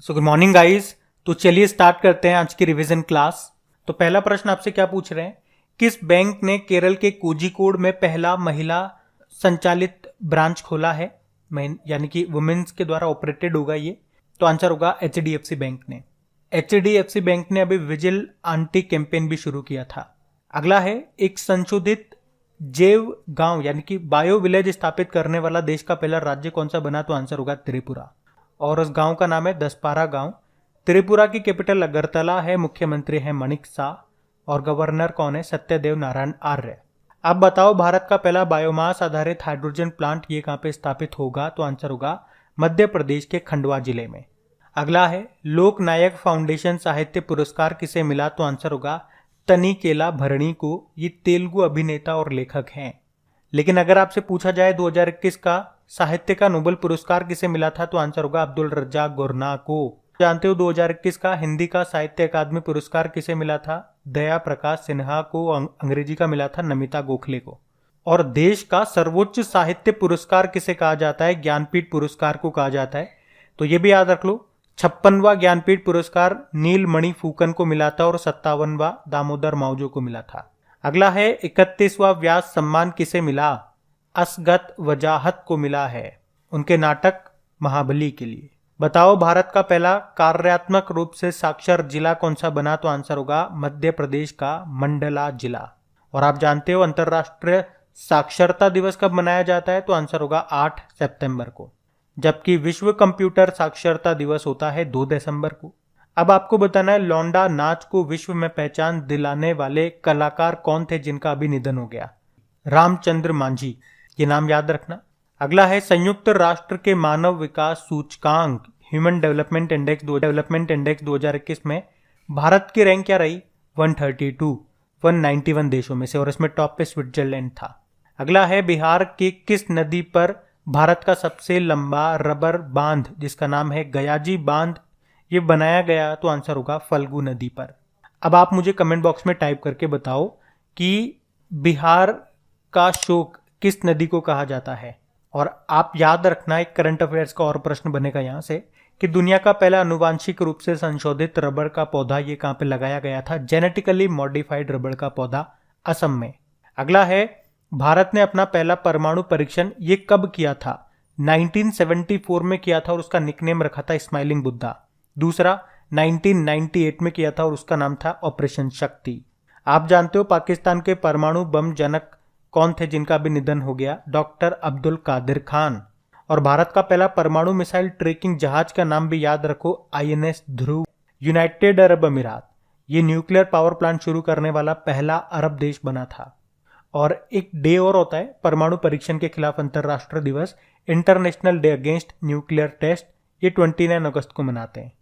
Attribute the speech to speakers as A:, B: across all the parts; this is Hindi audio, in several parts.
A: Good morning guys. तो चलिए स्टार्ट करते हैं आज की रिवीजन क्लास। तो पहला प्रश्न आपसे क्या पूछ रहे हैं, किस बैंक ने केरल के कोझिकोड में पहला महिला संचालित ब्रांच खोला है, यानी कि वुमेन्स के द्वारा ऑपरेटेड होगा ये। तो आंसर होगा HDFC बैंक ने। HDFC बैंक ने अभी विजिल आंटी कैंपेन भी शुरू किया था। अगला है, एक संशोधित जैव गांव यानी कि बायो विलेज स्थापित करने वाला देश का पहला राज्य कौन सा बना। तो आंसर होगा त्रिपुरा, और उस गांव का नाम है दसपारा गांव। त्रिपुरा की कैपिटल अगरतला है, मुख्यमंत्री है मणिक शाह, और गवर्नर कौन है, सत्यदेव नारायण आर्य। अब बताओ, भारत का पहला बायोमास आधारित हाइड्रोजन प्लांट ये कहां पे स्थापित होगा। तो आंसर होगा मध्य प्रदेश के खंडवा जिले में। अगला है, लोक नायक फाउंडेशन साहित्य पुरस्कार किसे मिला। तो आंसर होगा तनिकेला भरणी को। ये तेलुगु अभिनेता और लेखक हैं। लेकिन अगर आपसे पूछा जाए 2021 का साहित्य का नोबेल पुरस्कार किसे मिला था, तो आंसर होगा अब्दुल रज्जाक गुरना को। जानते हो 2021 का हिंदी का साहित्य अकादमी पुरस्कार किसे मिला था। दया प्रकाश सिन्हा को। अंग्रेजी का मिला था नमिता गोखले को। और देश का सर्वोच्च साहित्य पुरस्कार किसे कहा जाता है, ज्ञानपीठ पुरस्कार को कहा जाता है। तो ये भी याद रख लो, 56वां ज्ञानपीठ पुरस्कार नीलमणि फूकन को मिला था और 57वां दामोदर मावजो को मिला था। अगला है, 31वां व्यास सम्मान किसे मिला। असगत वजाहत को मिला है, उनके नाटक महाबली के लिए। बताओ, भारत का पहला कार्यात्मक रूप से साक्षर जिला कौन सा बना। तो आंसर होगा मध्य प्रदेश का मंडला जिला। और आप जानते हो अंतर्राष्ट्रीय साक्षरता दिवस कब मनाया जाता है। तो आंसर होगा 8 सितंबर को, जबकि विश्व कंप्यूटर साक्षरता दिवस होता है 2 दिसंबर को। अब आपको बताना है, लौंडा नाच को विश्व में पहचान दिलाने वाले कलाकार कौन थे जिनका अभी निधन हो गया। रामचंद्र मांझी, ये नाम याद रखना। अगला है, संयुक्त राष्ट्र के मानव विकास सूचकांक ह्यूमन डेवलपमेंट इंडेक्स 2021 में भारत की रैंक क्या रही, 191 देशों में से, और इसमें टॉप पे स्विट्जरलैंड था। अगला है, बिहार की किस नदी पर भारत का सबसे लंबा रबर बांध जिसका नाम है गयाजी बांध ये बनाया गया। तो आंसर होगा फल्गु नदी पर। अब आप मुझे कमेंट बॉक्स में टाइप करके बताओ कि बिहार का शोक किस नदी को कहा जाता है। और आप याद रखना, एक करंट अफेयर्स का और प्रश्न बनेगा यहां से कि दुनिया का पहला अनुवांशिक रूप से संशोधित रबर का पौधा ये कहां पे लगाया गया था। जेनेटिकली मॉडिफाइड रबर का पौधा असम में। अगला है, भारत ने अपना पहला परमाणु परीक्षण ये कब किया था। 1974 में किया था और उसका निकनेम रखा था स्माइलिंग बुद्धा। दूसरा 1998 में किया था और उसका नाम था ऑपरेशन शक्ति। आप जानते हो पाकिस्तान के परमाणु बम जनक कौन थे जिनका भी निधन हो गया, डॉक्टर अब्दुल कादिर खान। और भारत का पहला परमाणु मिसाइल ट्रैकिंग जहाज का नाम भी याद रखो, INS ध्रुव। यूनाइटेड अरब अमीरात ये न्यूक्लियर पावर प्लांट शुरू करने वाला पहला अरब देश बना था। और एक डे और होता है परमाणु परीक्षण के खिलाफ अंतर्राष्ट्रीय दिवस, international day against nuclear test, ये 29 अगस्त को मनाते हैं।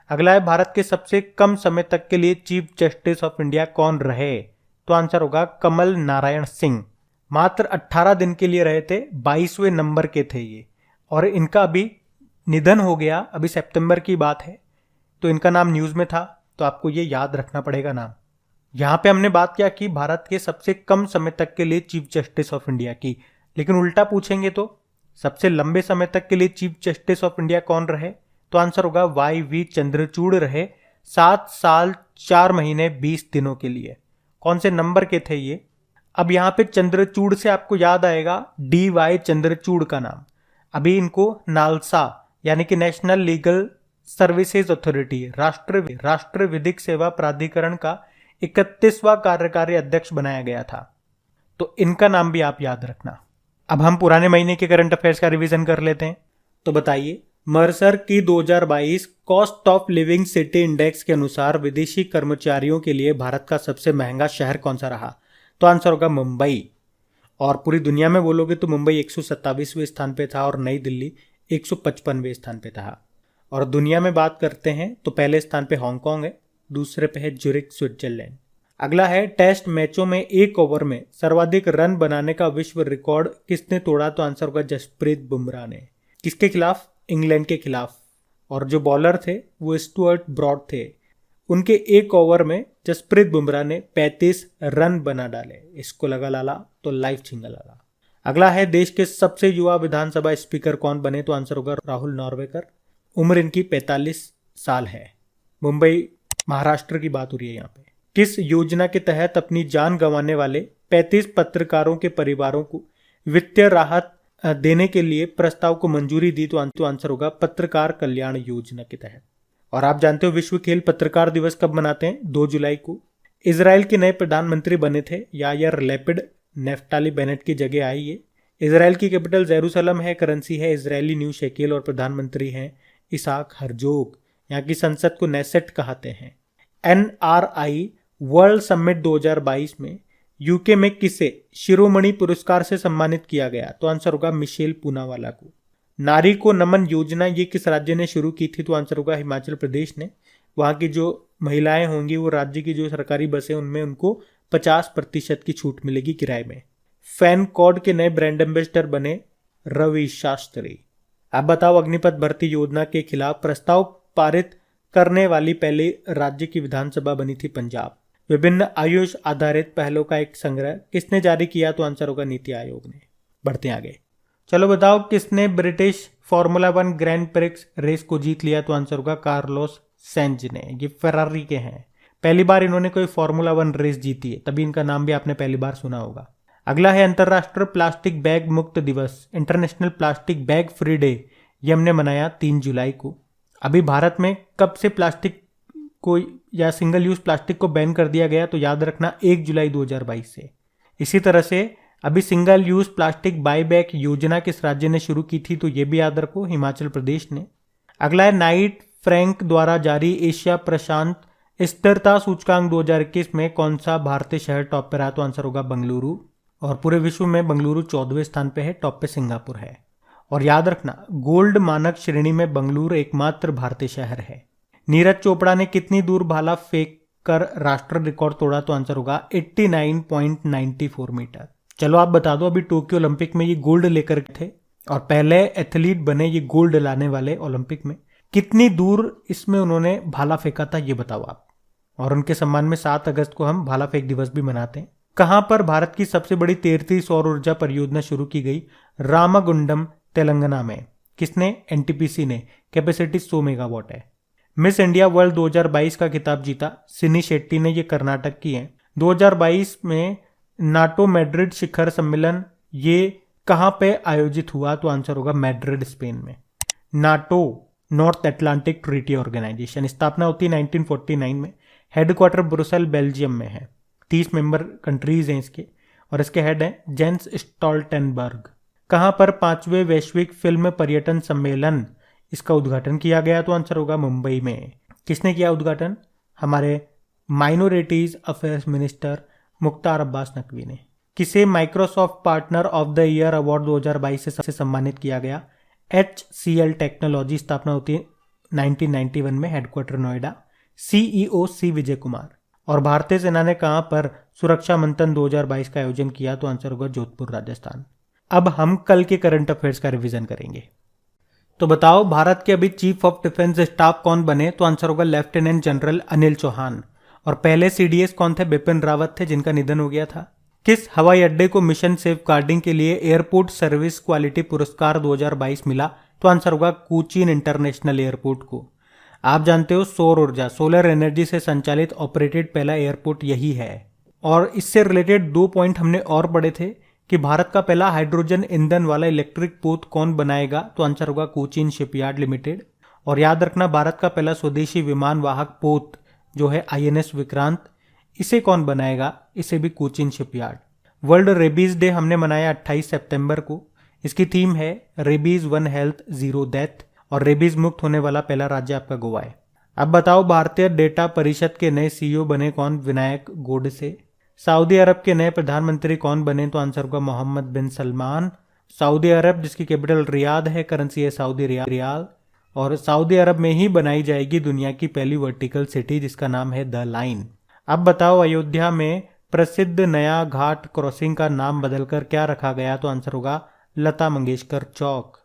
A: अगला है, भारत के सबसे कम समय तक के लिए चीफ जस्टिस ऑफ इंडिया कौन रहे। तो आंसर होगा कमल नारायण सिंह। मात्र 18 दिन के लिए रहे थे, 22वें नंबर के थे ये, और इनका अभी निधन हो गया, अभी सितंबर की बात है। तो इनका नाम न्यूज में था, तो आपको ये याद रखना पड़ेगा नाम। यहां पे हमने बात किया कि भारत के सबसे कम समय तक के लिए चीफ जस्टिस ऑफ इंडिया की, लेकिन उल्टा पूछेंगे तो सबसे लंबे समय तक के लिए चीफ जस्टिस ऑफ इंडिया कौन रहे। तो आंसर होगा YV चंद्रचूड़ रहे, 7 साल 4 महीने 20 दिनों के लिए। कौन से नंबर के थे ये। अब यहाँ पे चंद्रचूड़ से आपको याद आएगा DY चंद्रचूड़ का नाम। अभी इनको नालसा यानी कि नेशनल लीगल सर्विसेज अथॉरिटी राष्ट्र विधिक सेवा प्राधिकरण का 31वां कार्यकारी अध्यक्ष बनाया गया था। तो इनका नाम भी आप याद रखना। अब हम पुराने महीने के करंट अफेयर्स का रिवीजन कर लेते हैं। तो बताइए, मर्सर की 2022 cost of living city index के अनुसार विदेशी कर्मचारियों के लिए भारत का सबसे महंगा शहर कौन सा रहा। तो आंसर होगा मुंबई। और पूरी दुनिया में बोलोगे तो मुंबई 127वें स्थान पे था और नई दिल्ली 155वें स्थान पे था। और दुनिया में बात करते हैं तो पहले स्थान पे हांगकांग है, दूसरे पे है ज्यूरिख स्विट्जरलैंड। अगला है, टेस्ट मैचों में एक ओवर में सर्वाधिक रन बनाने का विश्व रिकॉर्ड किसने तोड़ा। तो आंसर होगा जसप्रीत बुमराह ने। किसके खिलाफ, इंग्लैंड के खिलाफ। और जो बॉलर थे वो स्टुअर्ट ब्रॉड थे। उनके एक ओवर में जसप्रीत बुमराह ने 35 रन बना डाले। इसको लगा लाला तो लाइफ छिंगा लाला। अगला है, देश के सबसे युवा विधानसभा स्पीकर कौन बने। तो आंसर होगा राहुल नॉर्वेकर। उम्र इनकी 45 साल है। मुंबई महाराष्ट्र की बात हो रही है यहाँ पे। किस योजना के तहत अपनी जान गंवाने वाले 35 पत्रकारों के परिवारों को वित्तीय राहत देने के लिए प्रस्ताव को मंजूरी दी? तो आंसर होगा पत्रकार कल्याण योजना के तहत। और आप जानते हो विश्व खेल पत्रकार दिवस कब मनाते हैं? 2 जुलाई को। इजराइल के नए प्रधानमंत्री बने थे यायर लैपिड, नेफ्टाली बेनेट की जगह आई है। इजराइल की कैपिटल जेरूसलम है, करेंसी है इजरायली न्यू शेकेल और प्रधानमंत्री हैं इसाक हरजोग। यहाँ की संसद को नेसेट कहते हैं। NRI वर्ल्ड समिट 2022 में यूके में किसे शिरोमणि पुरस्कार से सम्मानित किया गया? तो आंसर होगा मिशेल पूनावाला को। नारी को नमन योजना ये किस राज्य ने शुरू की थी? तो आंसर होगा हिमाचल प्रदेश ने। वहाँ की जो महिलाएं होंगी वो राज्य की जो सरकारी बसें उनमें उनको 50% की छूट मिलेगी किराए में। फैन कॉड के नए ब्रांड एम्बेसडर बने रवि शास्त्री। अब बताओ अग्निपथ भर्ती योजना के खिलाफ प्रस्ताव पारित करने वाली पहली राज्य की विधानसभा बनी थी पंजाब। विभिन्न आयुष आधारित पहलों का एक संग्रह किसने जारी किया? तो आंसर होगा नीति आयोग ने। बढ़ते हैं आगे। चलो बताओ किसने British formula 1 grand prix race को जीत लिया? तो आंसर होगा कार्लोस सेंज ने। ये फेरारी के हैं, पहली बार इन्होंने कोई फॉर्मूला 1 रेस जीती है, तभी इनका नाम भी आपने पहली बार सुना होगा। अगला है अंतरराष्ट्रीय प्लास्टिक बैग मुक्त दिवस, international plastic bag free day. ये हमने मनाया 3 जुलाई को। अभी भारत में कब से प्लास्टिक को या सिंगल यूज प्लास्टिक को बैन कर दिया गया? तो याद रखना 1 जुलाई 2022 से। इसी तरह से अभी सिंगल यूज प्लास्टिक बाईबैक योजना किस राज्य ने शुरू की थी? तो ये भी याद रखो, हिमाचल प्रदेश ने। अगला है नाइट फ्रैंक द्वारा जारी एशिया प्रशांत स्थिरता सूचकांक 2021 में कौन सा भारतीय शहर टॉप पर रहा? तो आंसर होगा बेंगलुरु। और पूरे विश्व में बेंगलुरु 14वें स्थान पे है, टॉप पे सिंगापुर है। और याद रखना गोल्ड मानक श्रेणी में बेंगलुरु एकमात्र भारतीय शहर है। नीरज चोपड़ा ने कितनी दूर भाला फेंक कर राष्ट्रीय रिकॉर्ड तोड़ा? तो आंसर होगा 89.94 मीटर। चलो आप बता दो, अभी टोक्यो ओलंपिक में ये गोल्ड लेकर थे और पहले एथलीट बने ये गोल्ड लाने वाले ओलंपिक में। कितनी दूर इसमें उन्होंने भाला फेंका था ये बताओ आप। और उनके सम्मान में 7 अगस्त को हम भाला फेंक दिवस भी मनाते हैं। कहां पर भारत की सबसे बड़ी तैरती सौर ऊर्जा परियोजना शुरू की गई? रामागुंडम तेलंगाना में। किसने? NTPC ने। कैपेसिटी 100 मेगावाट है। मिस इंडिया वर्ल्ड 2022 का खिताब जीता सिनी शेट्टी ने, ये कर्नाटक की है। 2022 में नाटो मैड्रिड शिखर सम्मेलन ये कहां पे आयोजित हुआ? तो आंसर होगा मैड्रिड स्पेन में। NATO North Atlantic Treaty Organization स्थापना होती है 1949 में। हेडक्वार्टर ब्रुसेल बेल्जियम में है। 30 मेंबर कंट्रीज हैं इसके और इसके हेड हैं जेंस स्टोल्टेनबर्ग। कहां पर 5वें वैश्विक फिल्म पर्यटन सम्मेलन इसका उद्घाटन किया गया? तो आंसर होगा मुंबई में। किसने किया उद्घाटन? हमारे minorities affairs minister Mukhtar Abbas Naqvi ने। किसे Microsoft partner of the year award 2022 से सम्मानित किया गया? HCL टेक्नोलॉजी स्थापना होती है 1991 में, headquarter Noida. CEO C Vijay Kumar. और भारतीय सेना ने कहां पर सुरक्षा मंथन 2022 का आयोजन किया? तो आंसर होगा जोधपुर राजस्थान। अब हम कल के करंट अफेयर्स का रिवीजन करेंगे। तो बताओ भारत के अभी चीफ ऑफ डिफेंस स्टाफ कौन बने? तो आंसर होगा लेफ्टिनेंट जनरल अनिल चौहान। और पहले CDS कौन थे? बिपिन रावत थे, जिनका निधन हो गया था। किस हवाई अड्डे को मिशन सेफ गार्डिंग के लिए एयरपोर्ट सर्विस क्वालिटी पुरस्कार 2022 मिला? तो आंसर होगा कोचीन इंटरनेशनल एयरपोर्ट को। आप जानते हो सौर ऊर्जा सोलर एनर्जी से संचालित ऑपरेटेड पहला एयरपोर्ट यही है। और इससे रिलेटेड 2 पॉइंट हमने और पढ़े थे कि भारत का पहला हाइड्रोजन ईंधन वाला इलेक्ट्रिक पोत कौन बनाएगा? तो आंसर होगा कोचीन शिपयार्ड लिमिटेड। और याद रखना भारत का पहला स्वदेशी विमान वाहक पोत जो है INS विक्रांत, इसे कौन बनाएगा? इसे भी Cochin shipyard. World rabies day हमने मनाया 28 सितंबर को। इसकी थीम है रेबीज 1 हेल्थ 0 डेथ। और रेबीज मुक्त होने वाला पहला राज्य आपका गोवा है। अब बताओ भारतीय डेटा परिषद के नए CEO बने कौन? विनायक गोडसे। सऊदी अरब के नए प्रधानमंत्री कौन बने? तो आंसर होगा मोहम्मद बिन सलमान। सऊदी अरब जिसकी कैपिटल रियाद है, करेंसी है सऊदी रियाल। और सऊदी अरब में ही बनाई जाएगी दुनिया की पहली वर्टिकल सिटी जिसका नाम है द लाइन। अब बताओ अयोध्या में प्रसिद्ध नया घाट क्रॉसिंग का नाम बदलकर क्या रखा गया? तो आंसर होगा लता मंगेशकर चौक।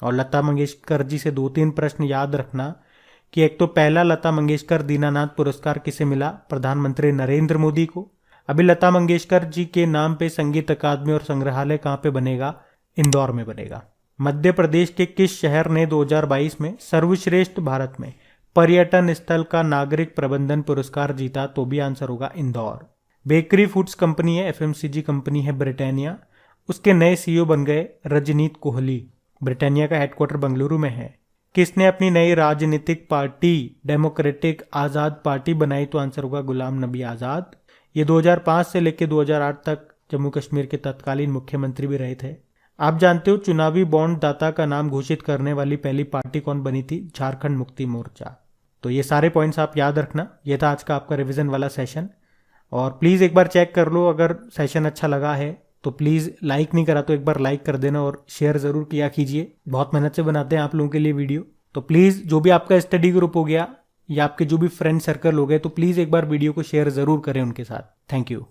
A: और लता मंगेशकर जी से 2-3 प्रश्न याद रखना कि एक तो पहला लता मंगेशकर दीनानाथ पुरस्कार किसे मिला? प्रधानमंत्री नरेंद्र मोदी को। अभी लता मंगेशकर जी के नाम पे संगीत अकादमी और संग्रहालय कहाँ पे बनेगा? इंदौर में बनेगा। मध्य प्रदेश के किस शहर ने 2022 में सर्वश्रेष्ठ भारत में पर्यटन स्थल का नागरिक प्रबंधन पुरस्कार जीता? तो भी आंसर होगा इंदौर। बेकरी फूड्स कंपनी है, एफएमसीजी कंपनी है ब्रिटानिया, उसके नए सीईओ बन गए रजनीत कोहली। ब्रिटानिया का हेडक्वार्टर बेंगलुरु में है। किसने अपनी नई राजनीतिक पार्टी डेमोक्रेटिक आज़ाद पार्टी बनाई? तो आंसर होगा गुलाम नबी आज़ाद। ये 2005 से लेकर 2008 तक जम्मू कश्मीर के तत्कालीन मुख्यमंत्री भी रहे थे। आप जानते हो चुनावी बॉन्ड दाता का नाम घोषित करने वाली पहली पार्टी कौन बनी थी? झारखंड मुक्ति मोर्चा। तो ये सारे पॉइंट्स आप याद रखना। ये था आज का आपका रिवीजन वाला सेशन, और प्लीज़ एक बार चेक कर लो। अगर सेशन अच्छा लगा है तो प्लीज़, लाइक नहीं करा तो एक बार लाइक कर देना और शेयर ज़रूर किया कीजिए। बहुत मेहनत से बनाते हैं आप लोगों के लिए वीडियो। तो प्लीज़, जो भी आपका स्टडी ग्रुप हो गया या आपके जो भी फ्रेंड सर्कल हो गए, तो प्लीज़ एक बार वीडियो को शेयर ज़रूर करें उनके साथ। Thank you.